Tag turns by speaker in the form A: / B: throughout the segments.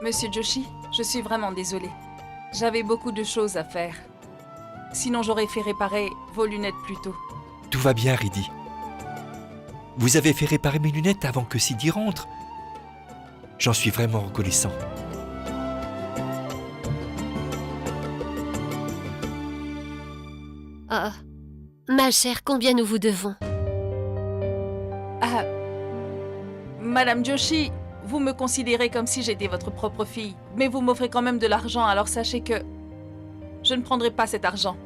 A: Monsieur Joshi, je suis vraiment désolée. J'avais beaucoup de choses à faire. Sinon, j'aurais fait réparer vos lunettes plus tôt.
B: Tout va bien, Ridhi. Vous avez fait réparer mes lunettes avant que Sidi rentre. J'en suis vraiment reconnaissant.
C: Ah, ma chère, combien nous vous devons?
A: Ah, Madame Joshi, vous me considérez comme si j'étais votre propre fille, mais vous m'offrez quand même de l'argent, alors sachez que je ne prendrai pas cet argent.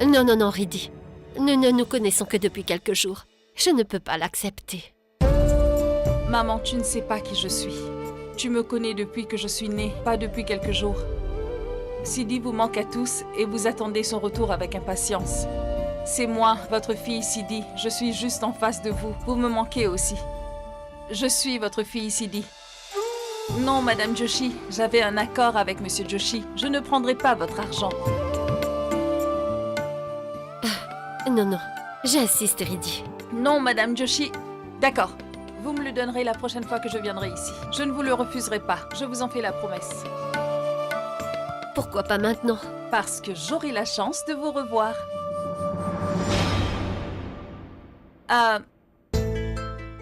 C: Non, non, non, Ridhi. Nous ne nous connaissons que depuis quelques jours. Je ne peux pas l'accepter.
A: Maman, tu ne sais pas qui je suis. Tu me connais depuis que je suis née, pas depuis quelques jours. Sidi vous manque à tous et vous attendez son retour avec impatience. C'est moi, votre fille Sidi. Je suis juste en face de vous. Vous me manquez aussi. Je suis votre fille Sidi. Non, Madame Joshi, j'avais un accord avec Monsieur Joshi. Je ne prendrai pas votre argent.
C: Non, non, j'insiste, Ridhi.
A: Non, Madame Joshi. D'accord. Vous me le donnerez la prochaine fois que je viendrai ici. Je ne vous le refuserai pas. Je vous en fais la promesse.
C: Pourquoi pas maintenant?
A: Parce que j'aurai la chance de vous revoir.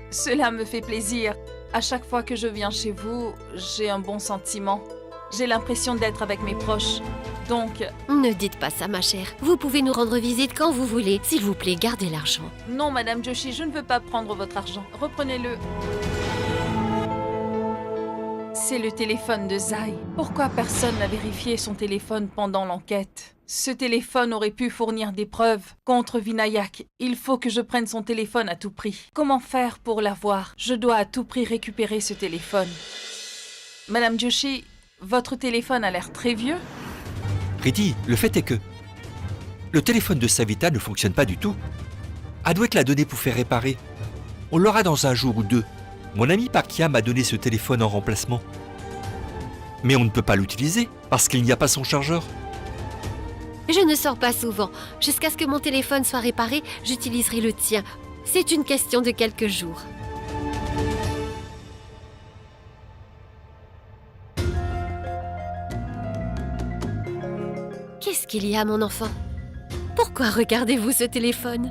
A: Cela me fait plaisir. À chaque fois que je viens chez vous, j'ai un bon sentiment. J'ai l'impression d'être avec mes proches. Donc,
C: Ne dites pas ça, ma chère. Vous pouvez nous rendre visite quand vous voulez. S'il vous plaît, gardez l'argent.
A: non, Madame Joshi, je ne veux pas prendre votre argent. Reprenez-le. C'est le téléphone de Zai. Pourquoi personne n'a vérifié son téléphone pendant l'enquête? Ce téléphone aurait pu fournir des preuves contre Vinayak. Il faut que je prenne son téléphone à tout prix. Comment faire pour l'avoir? Je dois à tout prix récupérer ce téléphone. Madame Joshi, votre téléphone a l'air très vieux.
B: Ridhi, le fait est que le téléphone de Savita ne fonctionne pas du tout. Adouek l'a donné pour faire réparer. On l'aura dans un jour ou deux. Mon ami Pakia m'a donné ce téléphone en remplacement. Mais on ne peut pas l'utiliser parce qu'il n'y a pas son chargeur.
C: Je ne sors pas souvent. Jusqu'à ce que mon téléphone soit réparé, j'utiliserai le tien. C'est une question de quelques jours. Qu'est-ce qu'il y a, mon enfant? Pourquoi regardez-vous ce téléphone?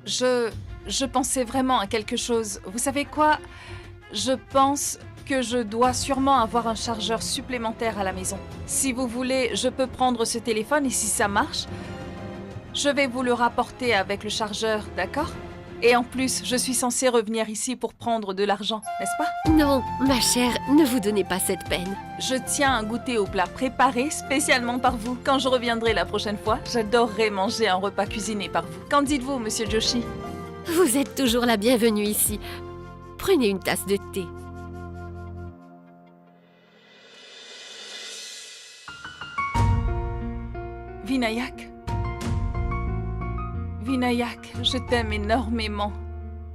A: Je pensais vraiment à quelque chose. Vous savez quoi? Je pense que je dois sûrement avoir un chargeur supplémentaire à la maison. Si vous voulez, je peux prendre ce téléphone et si ça marche, je vais vous le rapporter avec le chargeur, d'accord? Et en plus, je suis censée revenir ici pour prendre de l'argent, n'est-ce pas?
C: Non, ma chère, ne vous donnez pas cette peine.
A: Je tiens à goûter au plat préparé spécialement par vous. Quand je reviendrai la prochaine fois, j'adorerais manger un repas cuisiné par vous. Qu'en dites-vous, Monsieur Joshi?
C: Vous êtes toujours la bienvenue ici. Prenez une tasse de thé.
A: Vinayak? Vinayak, je t'aime énormément.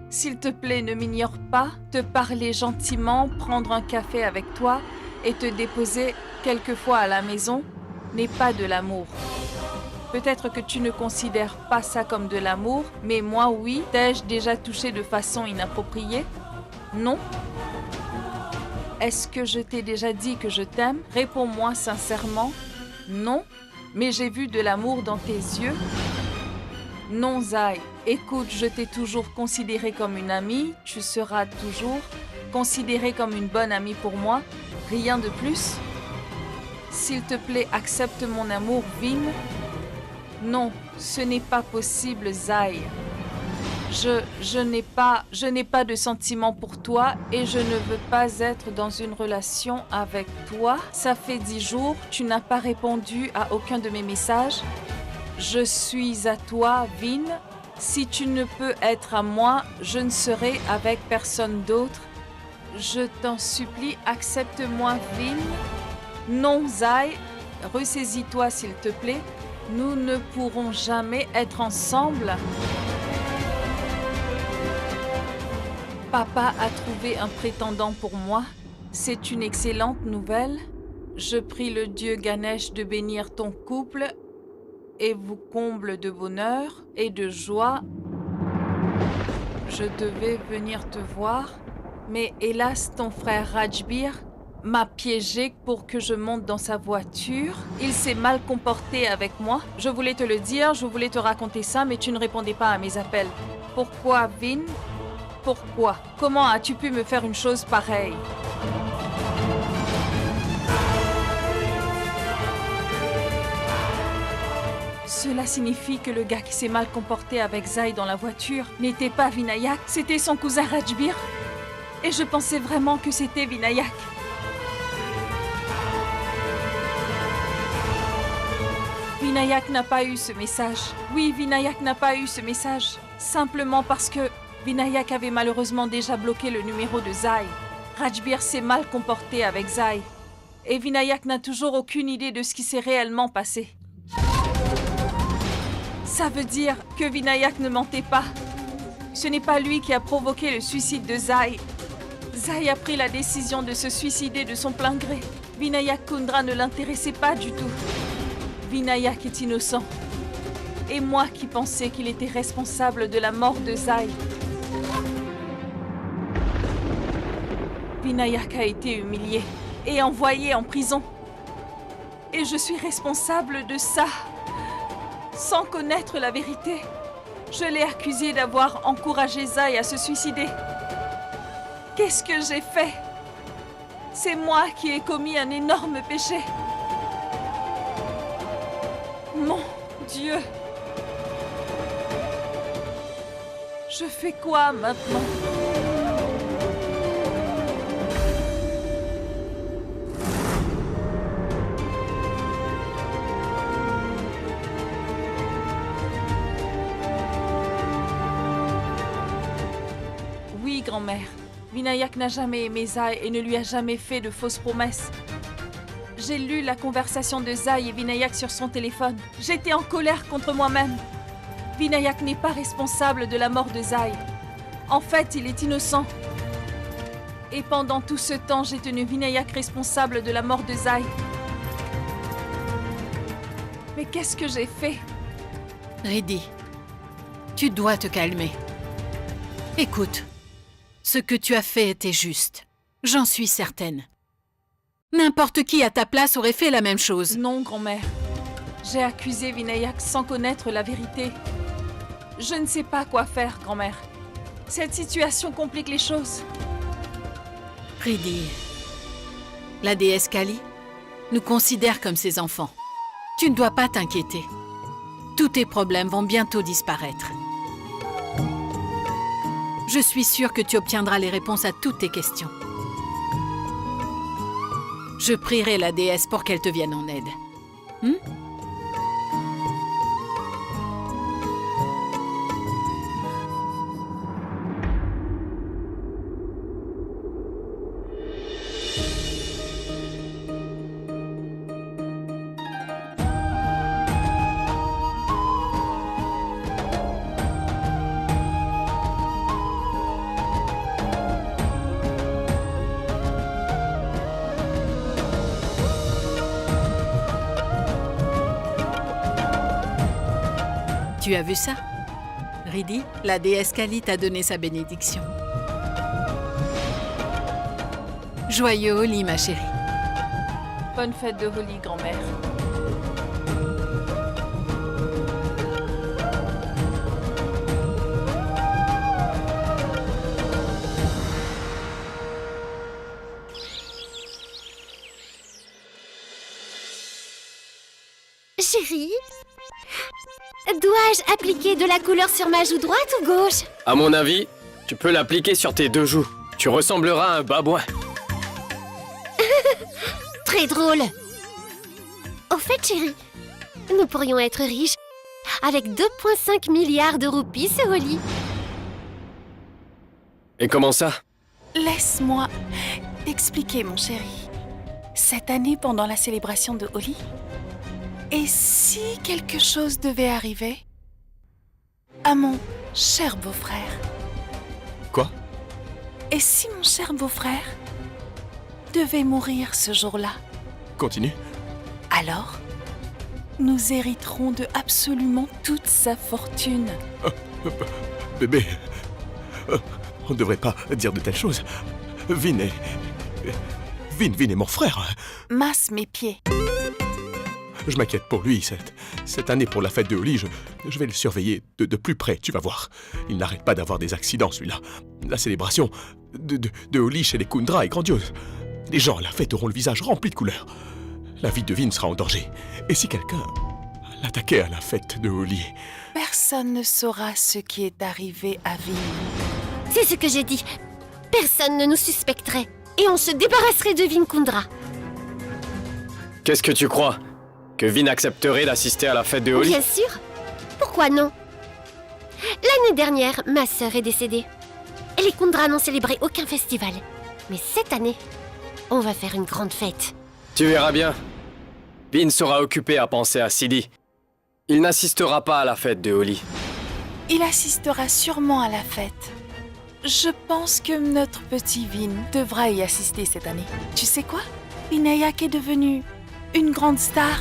A: S'il te plaît, ne m'ignore pas, te parler gentiment, prendre un café avec toi et te déposer quelquefois à la maison n'est pas de l'amour. Peut-être que tu ne considères pas ça comme de l'amour, mais moi oui. T'ai-je déjà touché de façon inappropriée? Non? Est-ce que je t'ai déjà dit que je t'aime? Réponds-moi sincèrement. Non? Mais j'ai vu de l'amour dans tes yeux. Non, Zai. Écoute, je t'ai toujours considérée comme une amie. Tu seras toujours considérée comme une bonne amie pour moi. Rien de plus. S'il te plaît, accepte mon amour, Vin. Non, ce n'est pas possible, Zai. Je n'ai pas de sentiments pour toi et je ne veux pas être dans une relation avec toi. Ça fait 10 jours, tu n'as pas répondu à aucun de mes messages. Je suis à toi, Vin. Si tu ne peux être à moi, je ne serai avec personne d'autre. Je t'en supplie, accepte-moi, Vin. Non, Zai, ressaisis-toi s'il te plaît. Nous ne pourrons jamais être ensemble. Papa a trouvé un prétendant pour moi. C'est une excellente nouvelle. Je prie le dieu Ganesh de bénir ton couple et vous comble de bonheur et de joie. Je Je devais venir te voir, mais hélas, ton frère Rajbir m'a piégé pour que je monte dans sa voiture. Il s'est mal comporté avec moi. Je voulais te le dire, je voulais te raconter ça, mais tu ne répondais pas à mes appels. Pourquoi, Vin? Pourquoi? Comment as-tu pu me faire une chose pareille? Cela signifie que le gars qui s'est mal comporté avec Zai dans la voiture n'était pas Vinayak, c'était son cousin Rajbir. Et je pensais vraiment que c'était Vinayak. Vinayak n'a pas eu ce message. Oui, Vinayak n'a pas eu ce message. Simplement parce que Vinayak avait malheureusement déjà bloqué le numéro de Zai. Rajbir s'est mal comporté avec Zai. Et Vinayak n'a toujours aucune idée de ce qui s'est réellement passé. Ça veut dire que Vinayak ne mentait pas. Ce n'est pas lui qui a provoqué le suicide de Zai. Zai a pris la décision de se suicider de son plein gré. Vinayak Kundra ne l'intéressait pas du tout. Vinayak est innocent. Et moi qui pensais qu'il était responsable de la mort de Zai. Vinayak a été humilié et envoyé en prison. Et je suis responsable de ça. Sans connaître la vérité, je l'ai accusé d'avoir encouragé Zai à se suicider. Qu'est-ce que j'ai fait? C'est moi qui ai commis un énorme péché. Mon Dieu! Je fais quoi maintenant? Oui, grand-mère. Vinayak n'a jamais aimé Zai et ne lui a jamais fait de fausses promesses. J'ai lu la conversation de Zai et Vinayak sur son téléphone. J'étais en colère contre moi-même. Vinayak n'est pas responsable de la mort de Zai. En fait, il est innocent. Et pendant tout ce temps, j'ai tenu Vinayak responsable de la mort de Zai. Mais qu'est-ce que j'ai fait?
D: Riddhi, tu dois te calmer. Écoute, ce que tu as fait était juste. J'en suis certaine. N'importe qui à ta place aurait fait la même chose.
A: Non, grand-mère. J'ai accusé Vinayak sans connaître la vérité. Je ne sais pas quoi faire, grand-mère. Cette situation complique les choses.
D: Riddhi, la déesse Kali nous considère comme ses enfants. Tu ne dois pas t'inquiéter. Tous tes problèmes vont bientôt disparaître. Je suis sûre que tu obtiendras les réponses à toutes tes questions. Je prierai la déesse pour qu'elle te vienne en aide. Tu as vu ça? Riddhi, la déesse Kali t'a donné sa bénédiction. Joyeux Holi, ma chérie.
A: Bonne fête de Holi, grand-mère.
C: Chérie, dois-je appliquer de la couleur sur ma joue droite ou gauche?
E: À mon avis, tu peux l'appliquer sur tes deux joues. Tu ressembleras à un babouin.
C: Très drôle. Au fait, chérie, nous pourrions être riches avec 2,5 milliards de roupies ce Holi.
E: Et comment ça?
F: Laisse-moi t'expliquer, mon chéri. Cette année, pendant la célébration de Holi, et si quelque chose devait arriver à mon cher beau-frère?
E: Quoi?
F: Et si mon cher beau-frère devait mourir ce jour-là?
E: Continue.
F: Alors, nous hériterons de absolument toute sa fortune.
E: Bébé,
G: On ne devrait pas dire de telles choses. Vin est... Vin est mon frère.
F: Masse mes pieds.
G: Je m'inquiète pour lui. Cette année, pour la fête de Holly, je vais le surveiller de plus près, tu vas voir. Il n'arrête pas d'avoir des accidents, celui-là. La célébration de Holly chez les Kundra est grandiose. Les gens à la fête auront le visage rempli de couleurs. La vie de Vin sera en danger. Et si quelqu'un l'attaquait à la fête de Holly?
F: Personne ne saura ce qui est arrivé à Vin.
C: C'est ce que j'ai dit. Personne ne nous suspecterait. Et on se débarrasserait de Vin Kundra.
E: Qu'est-ce que tu crois? Que Vin accepterait d'assister à la fête de Holly?
C: Bien sûr. Pourquoi non? L'année dernière, ma sœur est décédée. Et les Kundra n'ont célébré aucun festival. Mais cette année, on va faire une grande fête.
E: Tu verras bien. Vin sera occupé à penser à Sidi. Il n'assistera pas à la fête de Holly.
F: Il assistera sûrement à la fête. Je pense que notre petit Vin devra y assister cette année. Tu sais quoi? Vinayak est devenu une grande star.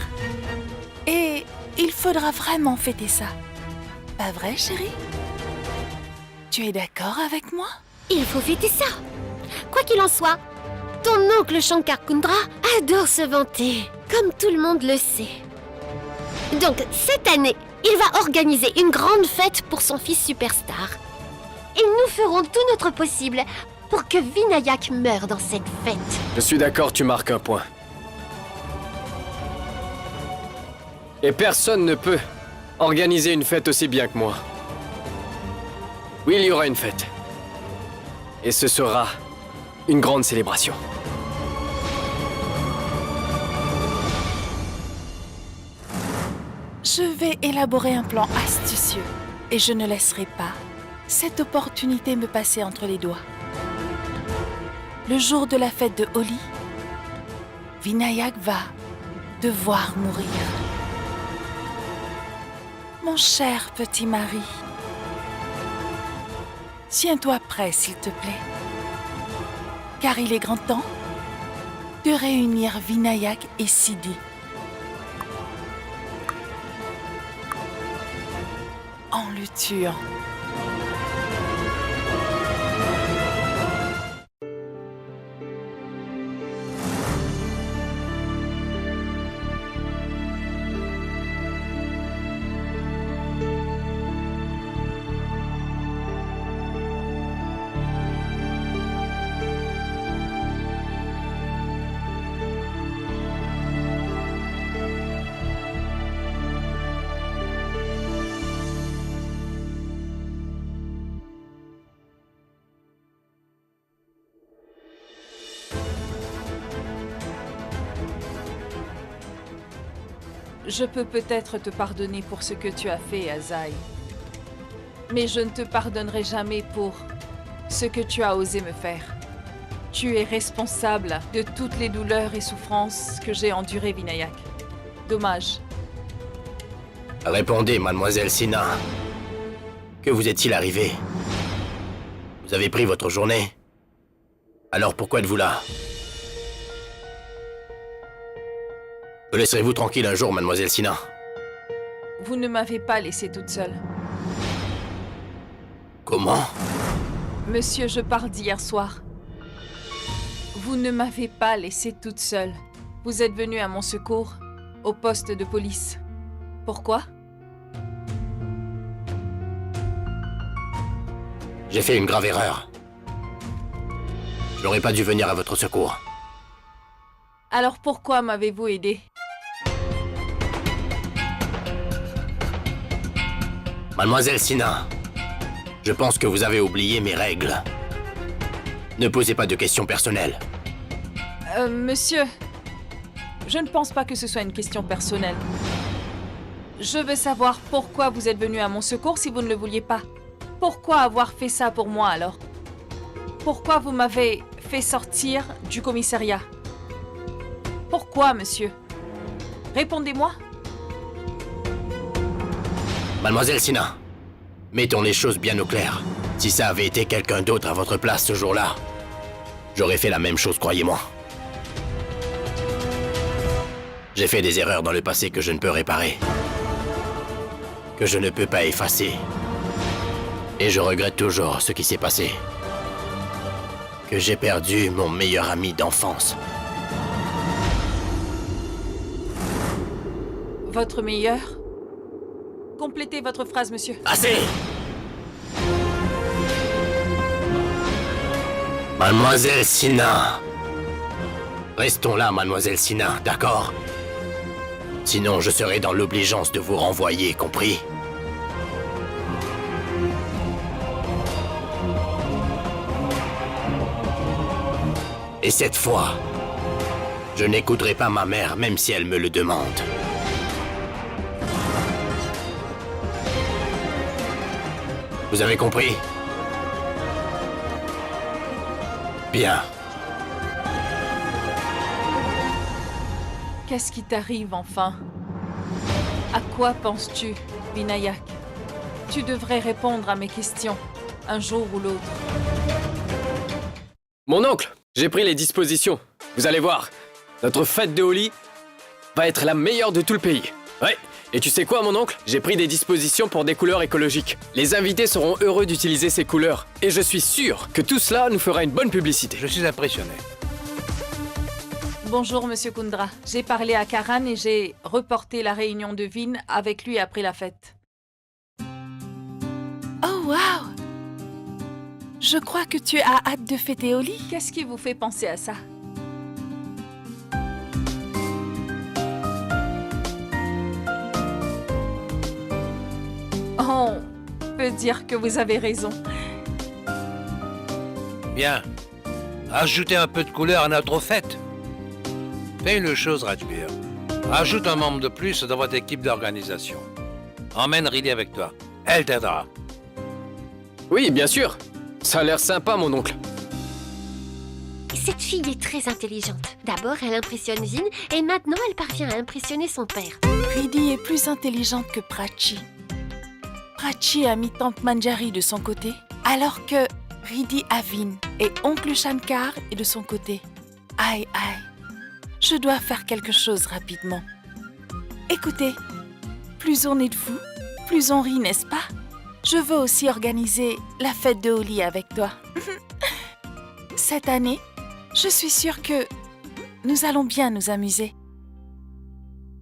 F: Et il faudra vraiment fêter ça. Pas vrai, chérie? Tu es d'accord avec moi?
C: Il faut fêter ça. Quoi qu'il en soit, ton oncle Shankar Kundra adore se vanter, comme tout le monde le sait. Donc, cette année, il va organiser une grande fête pour son fils superstar. Et nous ferons tout notre possible pour que Vinayak meure dans cette fête.
E: Je suis d'accord, tu marques un point. Et personne ne peut organiser une fête aussi bien que moi. Oui, il y aura une fête. Et ce sera une grande célébration.
F: Je vais élaborer un plan astucieux et je ne laisserai pas cette opportunité me passer entre les doigts. Le jour de la fête de Holly, Vinayak va devoir mourir. Mon cher petit mari, tiens-toi prêt s'il te plaît, car il est grand temps de réunir Vinayak et Sidi. En le tuant.
A: Je peux peut-être te pardonner pour ce que tu as fait, Azaï. Mais je ne te pardonnerai jamais pour ce que tu as osé me faire. Tu es responsable de toutes les douleurs et souffrances que j'ai endurées, Vinayak. Dommage.
H: Répondez, mademoiselle Sina. Que vous est-il arrivé? Vous avez pris votre journée? Alors pourquoi êtes-vous là? Me laisserez-vous tranquille un jour, mademoiselle Sina?
A: Vous ne m'avez pas laissée toute seule.
H: Comment?
A: Monsieur, je parle d'hier soir. Vous ne m'avez pas laissée toute seule. Vous êtes venu à mon secours, au poste de police. Pourquoi?
H: J'ai fait une grave erreur. Je n'aurais pas dû venir à votre secours.
A: Alors pourquoi m'avez-vous aidé?
H: Mademoiselle Sina, je pense que vous avez oublié mes règles. Ne posez pas de questions personnelles.
A: Monsieur, je ne pense pas que ce soit une question personnelle. Je veux savoir pourquoi vous êtes venu à mon secours si vous ne le vouliez pas. Pourquoi avoir fait ça pour moi alors? Pourquoi vous m'avez fait sortir du commissariat? Pourquoi, monsieur? Répondez-moi.
H: Mademoiselle Sina, mettons les choses bien au clair. Si ça avait été quelqu'un d'autre à votre place ce jour-là, j'aurais fait la même chose, croyez-moi. J'ai fait des erreurs dans le passé que je ne peux réparer, que je ne peux pas effacer. Et je regrette toujours ce qui s'est passé. Que j'ai perdu mon meilleur ami d'enfance.
A: Votre meilleur? Complétez votre phrase, monsieur.
H: Assez! Mademoiselle Sina. Restons là, Mademoiselle Sina, d'accord? Sinon, je serai dans l'obligeance de vous renvoyer, compris? Et cette fois, je n'écouterai pas ma mère, même si elle me le demande. Vous avez compris? Bien.
A: Qu'est-ce qui t'arrive enfin? À quoi penses-tu, Vinayak? Tu devrais répondre à mes questions, un jour ou l'autre.
E: Mon oncle, j'ai pris les dispositions. Vous allez voir, notre fête de Holi va être la meilleure de tout le pays. Ouais. Et tu sais quoi, mon oncle? J'ai pris des dispositions pour des couleurs écologiques. Les invités seront heureux d'utiliser ces couleurs. Et je suis sûr que tout cela nous fera une bonne publicité.
I: Je suis impressionné.
A: Bonjour, monsieur Kundra. J'ai parlé à Karan et j'ai reporté la réunion de Vin avec lui après la fête.
F: Oh, wow! Je crois que tu as hâte de fêter Holi.
A: Qu'est-ce qui vous fait penser à ça? On peut dire que vous avez raison.
I: Bien. Ajoutez un peu de couleur à notre fête. Fais une chose, Rajbir. Ajoute un membre de plus dans votre équipe d'organisation. Emmène Riley avec toi. Elle t'aidera.
E: Oui, bien sûr. Ça a l'air sympa, mon oncle.
C: Cette fille est très intelligente. D'abord, elle impressionne Vin et maintenant, elle parvient à impressionner son père.
F: Riddhi est plus intelligente que Prachi. Prachi a mis Tante Manjari de son côté, alors que Riddhi a Vin et Oncle Shankar est de son côté. Aïe, aïe. Je dois faire quelque chose rapidement. Écoutez, plus on est de fous, plus on rit, n'est-ce pas? Je veux aussi organiser la fête de Holi avec toi. Cette année, je suis sûre que nous allons bien nous amuser.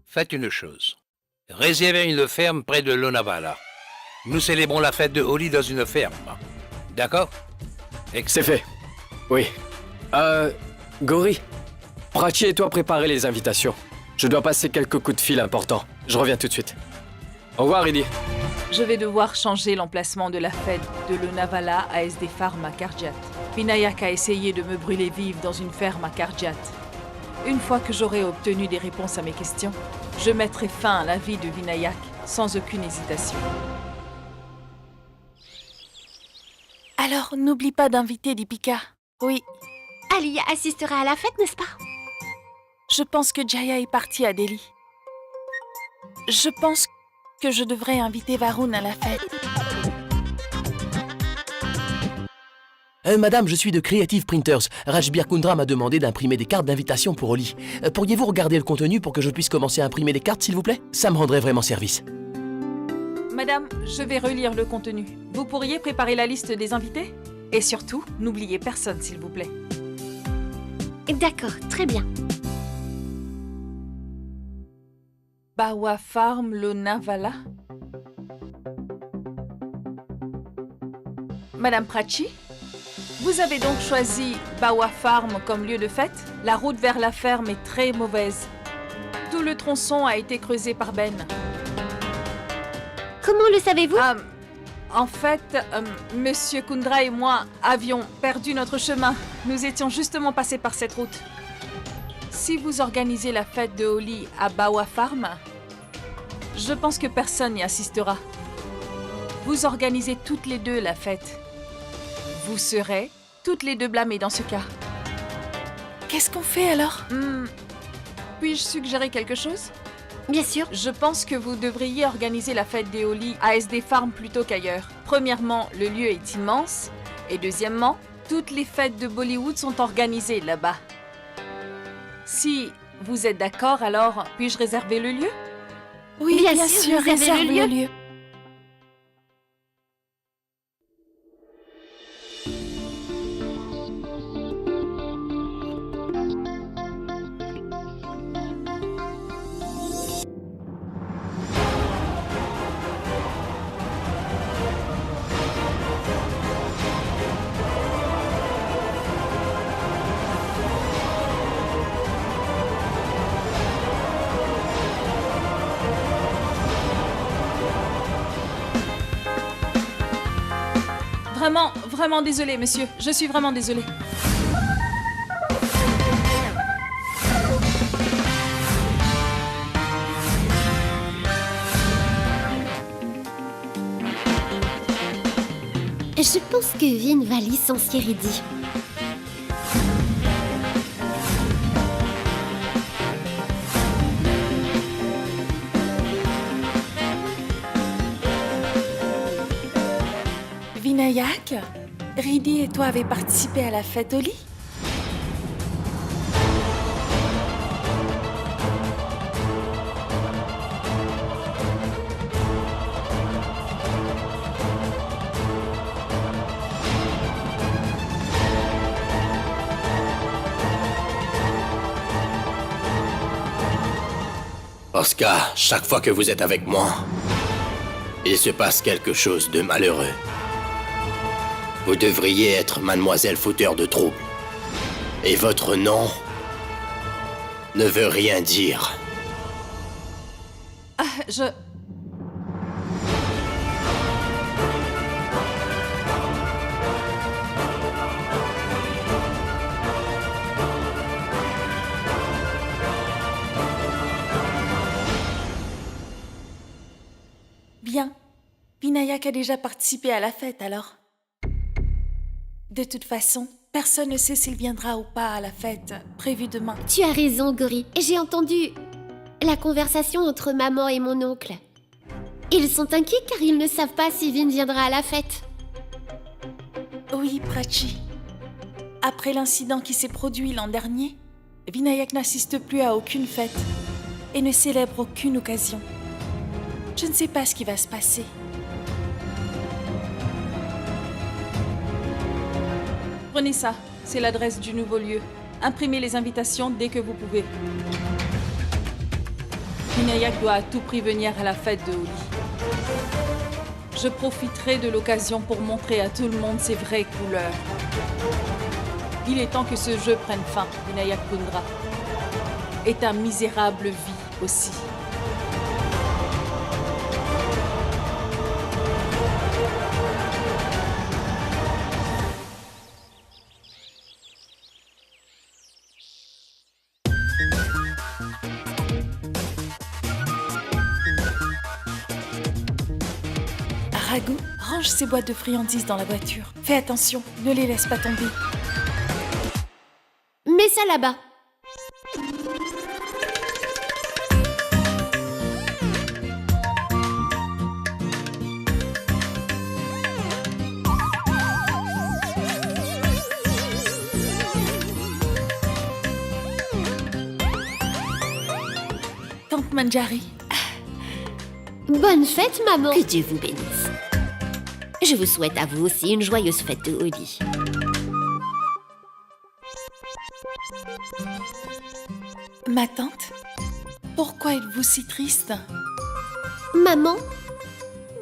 I: Faites une chose. Réservez une ferme près de Lonavala. Nous célébrons la fête de Holi dans une ferme. D'accord?
E: C'est fait. Oui. Gori, Prachi et toi préparez les invitations. Je dois passer quelques coups de fil importants. Je reviens tout de suite. Au revoir, Riddhi.
A: Je vais devoir changer l'emplacement de la fête de Lonavala à SD Farm à Karjat. Vinayak a essayé de me brûler vive dans une ferme à Karjat. Une fois que j'aurai obtenu des réponses à mes questions, je mettrai fin à la vie de Vinayak sans aucune hésitation.
F: Alors, n'oublie pas d'inviter Deepika. Oui,
C: Alia assistera à la fête, n'est-ce pas?
F: je pense que Jaya est partie à Delhi. Je pense que je devrais inviter Varun à la fête.
J: Madame, je suis de Creative Printers. Rajbir Kundra m'a demandé d'imprimer des cartes d'invitation pour Holi. Pourriez-vous regarder le contenu pour que je puisse commencer à imprimer les cartes, s'il vous plaît? Ça me rendrait vraiment service.
A: Madame, je vais relire le contenu. Vous pourriez préparer la liste des invités? Et surtout, n'oubliez personne, s'il vous plaît.
C: D'accord, très bien.
A: Bawa Farm Lonavala. Madame Prachi, vous avez donc choisi Bawa Farm comme lieu de fête? La route vers la ferme est très mauvaise. Tout le tronçon a été creusé par Ben.
C: Comment le savez-vous?
A: En fait, Monsieur Kundra et moi avions perdu notre chemin. Nous étions justement passés par cette route. Si vous organisez la fête de Holi à Bawa Farm, je pense que personne n'y assistera. Vous organisez toutes les deux la fête. Vous serez toutes les deux blâmées dans ce cas.
F: Qu'est-ce qu'on fait alors?
A: Puis-je suggérer quelque chose?
C: Bien sûr.
A: Je pense que vous devriez organiser la fête des Holi à SD Farm plutôt qu'ailleurs. Premièrement, le lieu est immense. Et deuxièmement, toutes les fêtes de Bollywood sont organisées là-bas. Si vous êtes d'accord, alors puis-je réserver le lieu?
F: Oui,
C: Bien
F: bien
C: sûr,
F: sûr,
C: réservez
F: réserve
C: le
F: le lieu.
A: vraiment désolée, monsieur. Je suis vraiment désolée.
C: Je pense que Vin va licencier Reddy.
F: Vinayak, Reddy et toi avez participé à la fête Oli?
H: Oscar, chaque fois que vous êtes avec moi, il se passe quelque chose de malheureux. Vous devriez être mademoiselle fauteur de troubles. Et votre nom ne veut rien dire.
A: Ah, je...
F: Bien. Vinayak a déjà participé à la fête, alors. De toute façon, personne ne sait s'il viendra ou pas à la fête prévue demain.
C: Tu as raison, Gori. J'ai entendu la conversation entre maman et mon oncle. Ils sont inquiets car ils ne savent pas si Vin viendra à la fête.
F: Oui, Prachi. Après l'incident qui s'est produit l'an dernier, Vinayak n'assiste plus à aucune fête et ne célèbre aucune occasion. Je ne sais pas ce qui va se passer.
A: Prenez ça. C'est l'adresse du nouveau lieu. Imprimez les invitations dès que vous pouvez. Vinayak doit à tout prix venir à la fête de Holi. Je profiterai de l'occasion pour montrer à tout le monde ses vraies couleurs. Il est temps que ce jeu prenne fin, Vinayak Kundra. Et ta misérable vie aussi.
F: Raghu, range ces boîtes de friandises dans la voiture. Fais attention, ne les laisse pas tomber.
C: Mets ça là-bas.
F: Tante Manjari.
C: Bonne fête, maman. Que Dieu vous bénisse. Je vous souhaite à vous aussi une joyeuse fête de Holi.
F: Ma tante, pourquoi êtes-vous si triste?
C: Maman,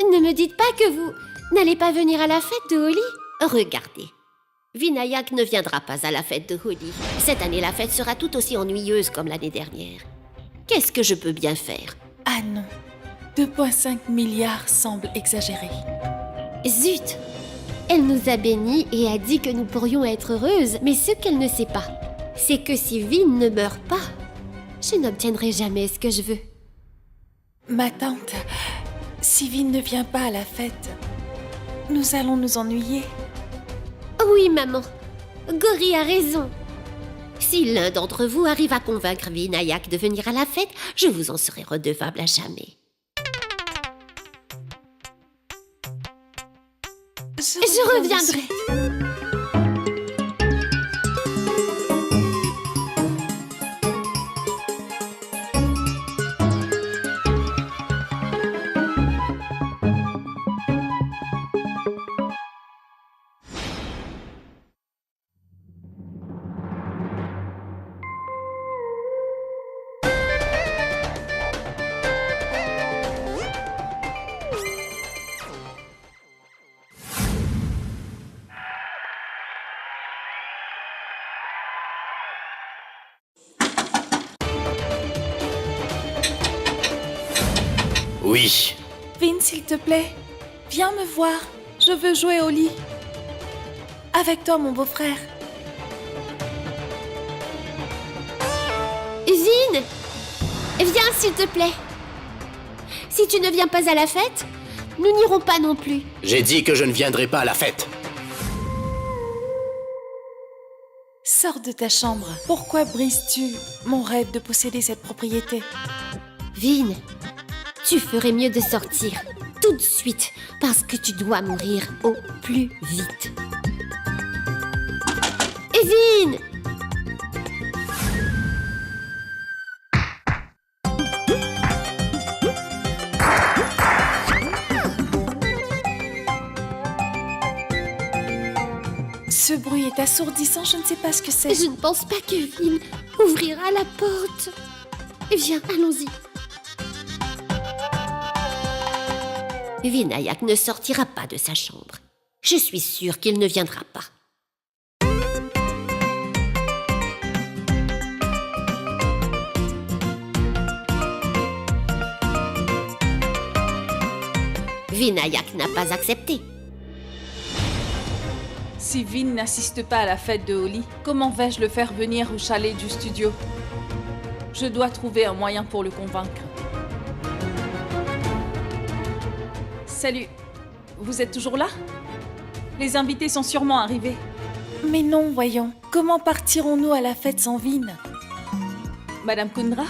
C: ne me dites pas que vous n'allez pas venir à la fête de Holi. Regardez, Vinayak ne viendra pas à la fête de Holi. Cette année, la fête sera tout aussi ennuyeuse comme l'année dernière. Qu'est-ce que je peux bien faire?
F: Ah non, 2,5 milliards semble exagéré.
C: Zut! Elle nous a bénis et a dit que nous pourrions être heureuses, mais ce qu'elle ne sait pas, c'est que si Vin ne meurt pas, je n'obtiendrai jamais ce que je veux.
F: Ma tante, si Vin ne vient pas à la fête, nous allons nous ennuyer.
C: Oui, maman. Gori a raison. Si l'un d'entre vous arrive à convaincre Vinayak de venir à la fête, je vous en serai redevable à jamais. Je reviendrai.
H: Oui.
F: Vin, s'il te plaît, viens me voir. Je veux jouer au lit. Avec toi, mon beau-frère.
C: Vin, viens s'il te plaît. Si tu ne viens pas à la fête, nous n'irons pas non plus.
H: J'ai dit que je ne viendrai pas à la fête.
F: Sors de ta chambre. Pourquoi brises-tu mon rêve de posséder cette propriété?
C: Vin, tu ferais mieux de sortir tout de suite parce que tu dois mourir au plus vite. Vin!
F: Ce bruit est assourdissant, je ne sais pas ce que c'est.
C: Je ne pense pas que Vin ouvrira la porte. Viens, allons-y. Vinayak ne sortira pas de sa chambre. Je suis sûre qu'il ne viendra pas. Vinayak n'a pas accepté.
A: Si Vin n'assiste pas à la fête de Holi, comment vais-je le faire venir au chalet du studio? Je dois trouver un moyen pour le convaincre. Salut, vous êtes toujours là? Les invités sont sûrement arrivés.
F: Mais non, voyons. Comment partirons-nous à la fête sans Vin?
A: Madame Kundra,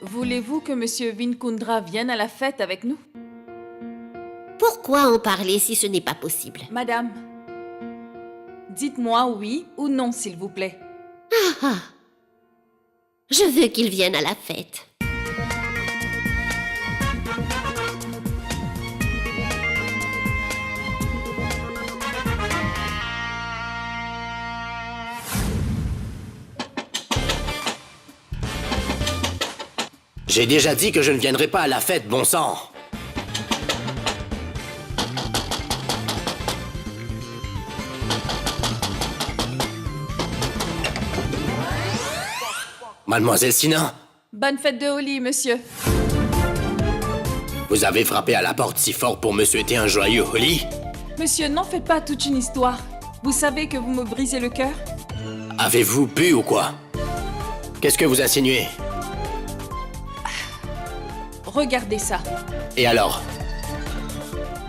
A: voulez-vous que Monsieur Vin Kundra vienne à la fête avec nous?
C: Pourquoi en parler si ce n'est pas possible?
A: Madame, dites-moi oui ou non, s'il vous plaît.
C: Ah. Je veux qu'il vienne à la fête.
H: J'ai déjà dit que je ne viendrai pas à la fête, bon sang. Mademoiselle Sina,
A: Bonne fête de Holi, monsieur.
H: vous avez frappé à la porte si fort pour me souhaiter un joyeux Holi?
A: Monsieur, n'en faites pas toute une histoire. Vous savez que vous me brisez le cœur?
H: Avez-vous bu ou quoi? Qu'est-ce que vous insinuez?
A: Regardez ça.
H: Et alors?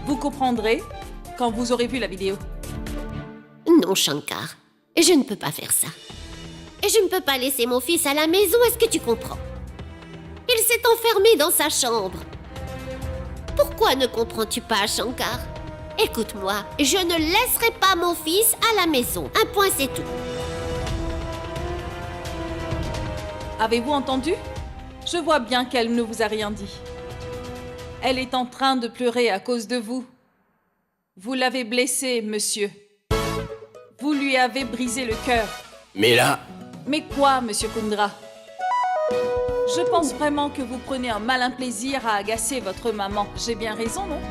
A: Vous comprendrez quand vous aurez vu la vidéo.
C: Non, Shankar, je ne peux pas faire ça. Je ne peux pas laisser mon fils à la maison, est-ce que tu comprends? Il s'est enfermé dans sa chambre. Pourquoi ne comprends-tu pas, Shankar? Écoute-moi, je ne laisserai pas mon fils à la maison. Un point, c'est tout.
A: Avez-vous entendu? Je vois bien qu'elle ne vous a rien dit. Elle est en train de pleurer à cause de vous. Vous l'avez blessée, monsieur. Vous lui avez brisé le cœur.
H: Mais là...
A: Mais quoi, monsieur Kundra? Je pense vraiment que vous prenez un malin plaisir à agacer votre maman. J'ai bien raison, non?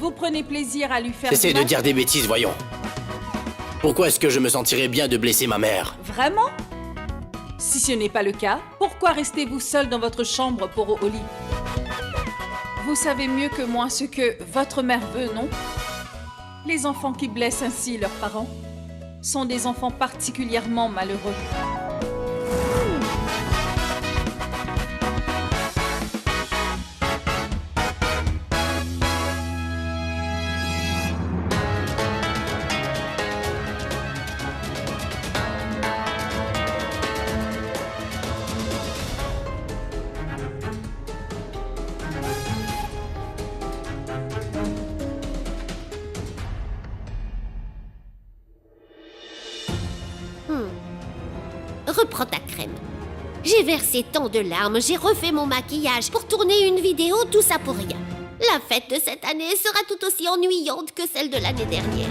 A: Vous prenez plaisir à lui faire
H: Cessez
A: du
H: de
A: mal?
H: dire des bêtises, voyons. Pourquoi est-ce que je me sentirais bien de blesser ma mère?
A: Vraiment? Si ce n'est pas le cas, pourquoi restez-vous seul dans votre chambre pour Holi? Vous savez mieux que moi ce que votre mère veut, non? Les enfants qui blessent ainsi leurs parents sont des enfants particulièrement malheureux.
C: Reprends ta crème. J'ai versé tant de larmes, j'ai refait mon maquillage pour tourner une vidéo, tout ça pour rien. La fête de cette année sera tout aussi ennuyante que celle de l'année dernière.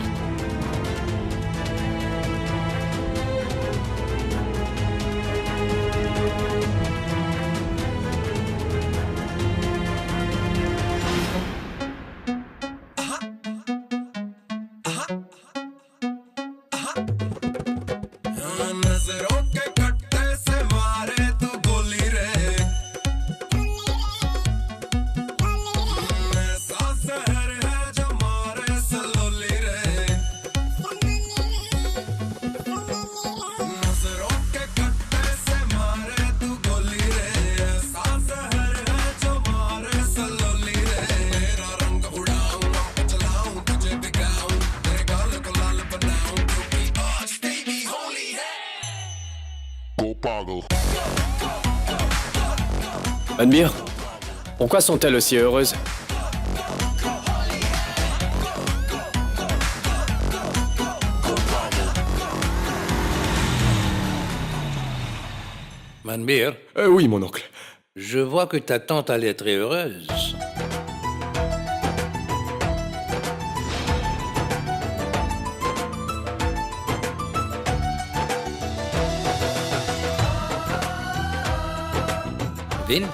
E: Manbir, pourquoi sont-elles aussi heureuses?
I: Manbir,
G: Oui, mon oncle.
I: je vois que ta tante allait très heureuse. Vin?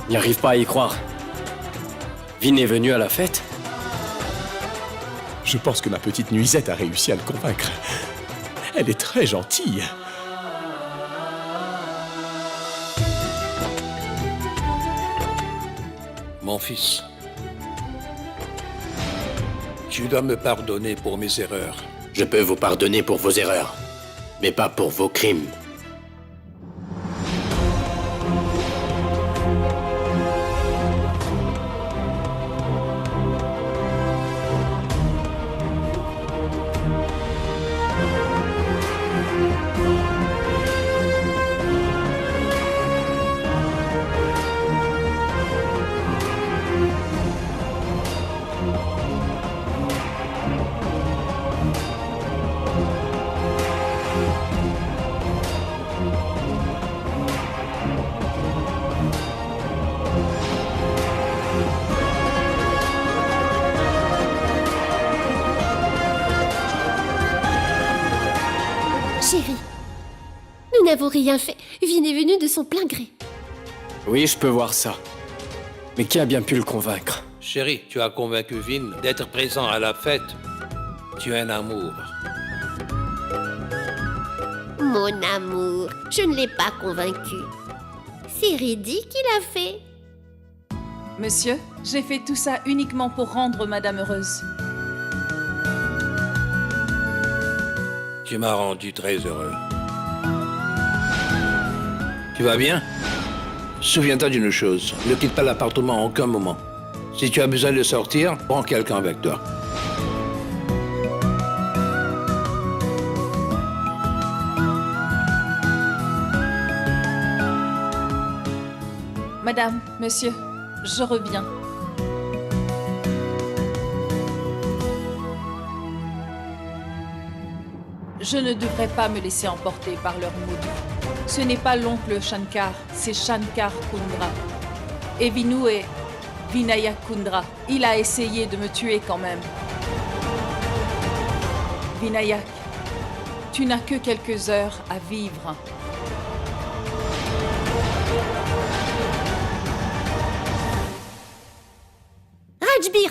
E: N'y arrive pas à y croire. Vin est venu à la fête?
G: Je pense que ma petite Nuisette a réussi à le convaincre. Elle est très gentille.
I: Mon fils, tu dois me pardonner pour mes erreurs.
H: Je peux vous pardonner pour vos erreurs, mais pas pour vos crimes.
C: Chérie, nous n'avons rien fait. Vin est venu de son plein gré.
E: Oui, je peux voir ça. Mais qui a bien pu le convaincre?
I: Chérie, tu as convaincu Vin d'être présent à la fête. Tu es un amour.
C: Mon amour, je ne l'ai pas convaincu. C'est Reddy qui l'a fait.
A: Monsieur, j'ai fait tout ça uniquement pour rendre madame heureuse.
I: Tu m'as rendu très heureux. Tu vas bien? Souviens-toi d'une chose, ne quitte pas l'appartement en aucun moment. Si tu as besoin de sortir, prends quelqu'un avec toi.
A: Madame, monsieur, je reviens. Je ne devrais pas me laisser emporter par leur mood. Ce n'est pas l'oncle Shankar, c'est Shankar Kundra. Et Vinu est Vinayak Kundra. Il a essayé de me tuer quand même. Vinayak, tu n'as que quelques heures à vivre.
C: Rajbir,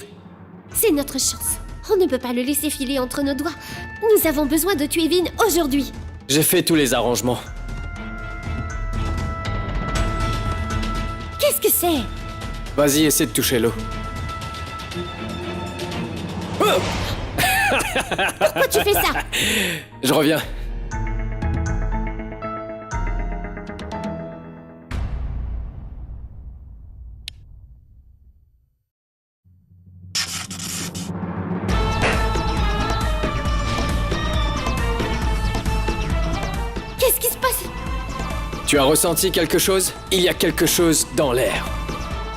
C: c'est notre chance. On ne peut pas le laisser filer entre nos doigts. Nous avons besoin de tuer Vin aujourd'hui.
E: J'ai fait tous les arrangements.
C: Qu'est-ce que c'est?
E: Vas-y, essaie de toucher l'eau.
C: Pourquoi tu fais ça?
E: Je reviens.
C: Qu'est-ce qui se passe?
E: Tu as ressenti quelque chose? Il y a quelque chose dans l'air.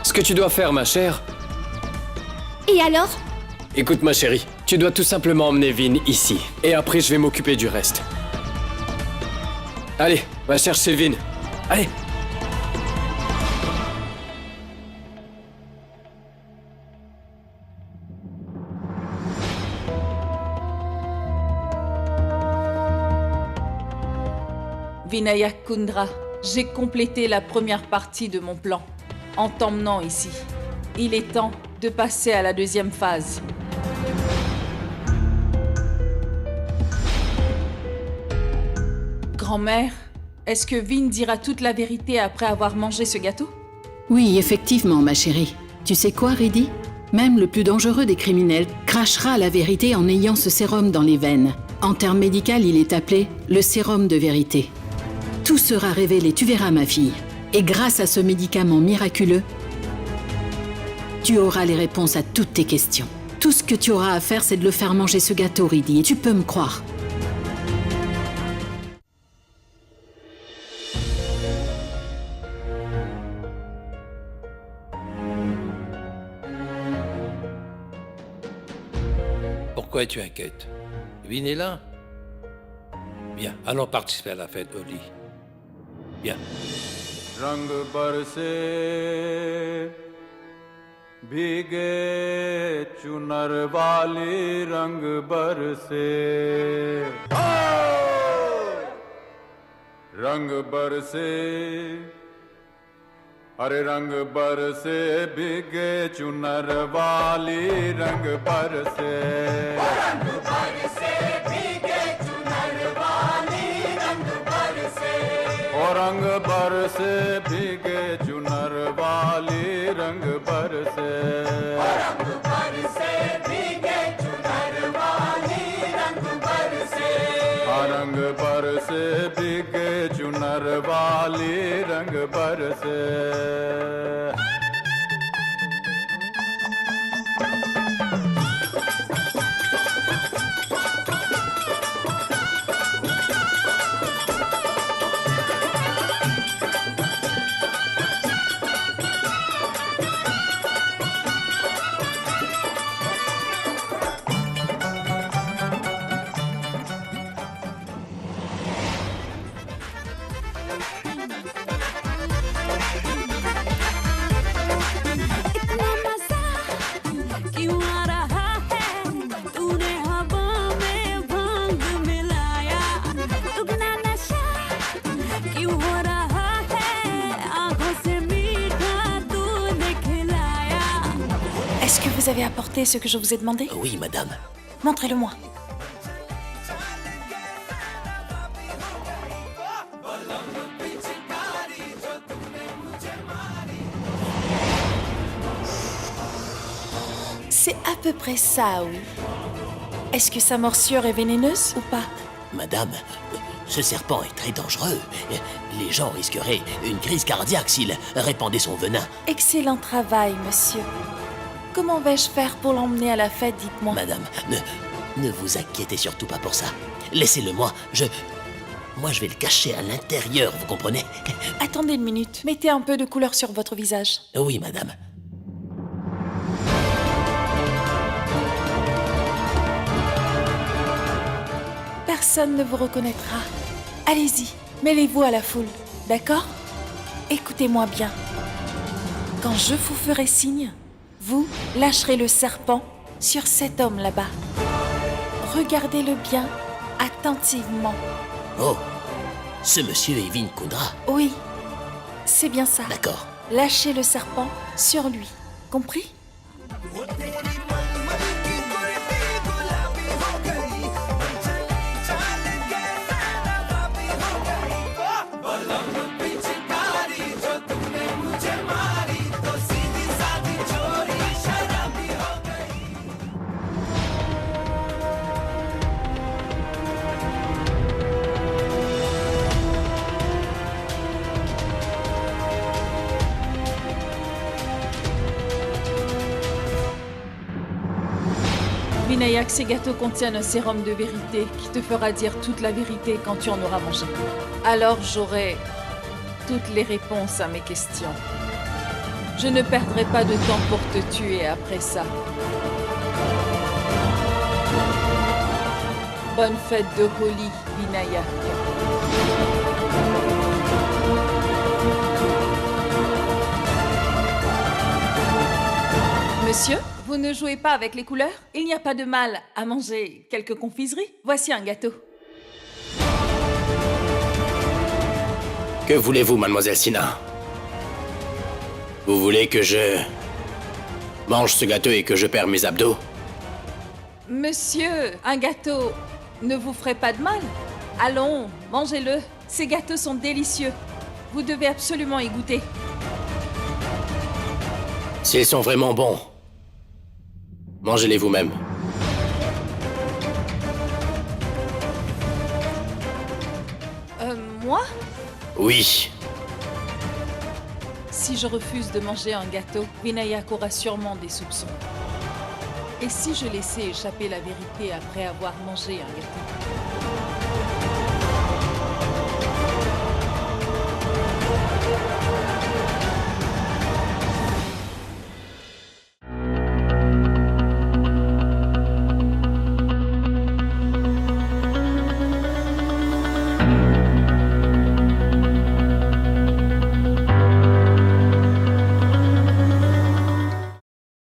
E: Ce que tu dois faire, ma chère...
C: Et alors?
E: Écoute, ma chérie, tu dois tout simplement emmener Vin ici. Et après, je vais m'occuper du reste. Allez, va chercher Vin. Allez!
A: Vinayak Kundra, j'ai complété la première partie de mon plan en t'emmenant ici. Il est temps de passer à la deuxième phase. Grand-mère, est-ce que Vin dira toute la vérité après avoir mangé ce gâteau?
D: Oui, effectivement, ma chérie. Tu sais quoi, Reddy? Même le plus dangereux des criminels crachera la vérité en ayant ce sérum dans les veines. En termes médicaux, il est appelé le sérum de vérité. Tout sera révélé, tu verras, ma fille. Et grâce à ce médicament miraculeux, tu auras les réponses à toutes tes questions. Tout ce que tu auras à faire, c'est de le faire manger ce gâteau, Reddy, et tu peux me croire.
I: Pourquoi es-tu inquiète? Vin est là? Bien, allons participer à la fête, Oli. Bien.
K: रंग बरसे भीगे चुनर वाली रंग बरसे रंग बरसे अरे रंग बरसे भीगे चुनर वाली रंग बरसे रंग बरसे भीगे चुनर वाली रंग बरसे रंग बरसे भीगे चुनर वाली रंग बरसे रंग बरसे भीगे चुनर वाली रंग बरसे रंग बरसे भीगे चुनर वाली रंग बरसे
F: Est-ce que vous avez apporté ce que je vous ai demandé?
J: Oui, madame.
F: Montrez-le-moi. C'est à peu près ça, oui. Est-ce que sa morsure est vénéneuse ou pas?
J: Madame, ce serpent est très dangereux. Les gens risqueraient une crise cardiaque s'il répandait son venin.
F: Excellent travail, monsieur. Comment vais-je faire pour l'emmener à la fête, dites-moi?
J: Madame, ne vous inquiétez surtout pas pour ça. Laissez-le moi, Moi, je vais le cacher à l'intérieur, vous comprenez?
F: Attendez une minute. Mettez un peu de couleur sur votre visage.
J: Oui, madame.
F: Personne ne vous reconnaîtra. Allez-y, mêlez-vous à la foule, d'accord? Écoutez-moi bien. Quand je vous ferai signe, vous lâcherez le serpent sur cet homme là-bas. Regardez-le bien, attentivement.
J: Oh, ce monsieur est Vin Kundra.
F: Oui, c'est bien ça.
J: D'accord.
F: Lâchez le serpent sur lui, compris?
A: Vinayak, ces gâteaux contiennent un sérum de vérité qui te fera dire toute la vérité quand tu en auras mangé. Alors j'aurai toutes les réponses à mes questions. Je ne perdrai pas de temps pour te tuer après ça. Bonne fête de Holi, Vinayak. Monsieur, vous ne jouez pas avec les couleurs? Il n'y a pas de mal à manger quelques confiseries. Voici un gâteau.
H: Que voulez-vous, mademoiselle Sina? Vous voulez que je mange ce gâteau et que je perde mes abdos?
A: Monsieur, un gâteau ne vous ferait pas de mal? Allons, mangez-le. Ces gâteaux sont délicieux. Vous devez absolument y goûter.
H: S'ils sont vraiment bons, mangez-les vous-même.
A: Moi?
H: Oui.
A: Si je refuse de manger un gâteau, Vinayak aura sûrement des soupçons. Et si je laissais échapper la vérité après avoir mangé un gâteau?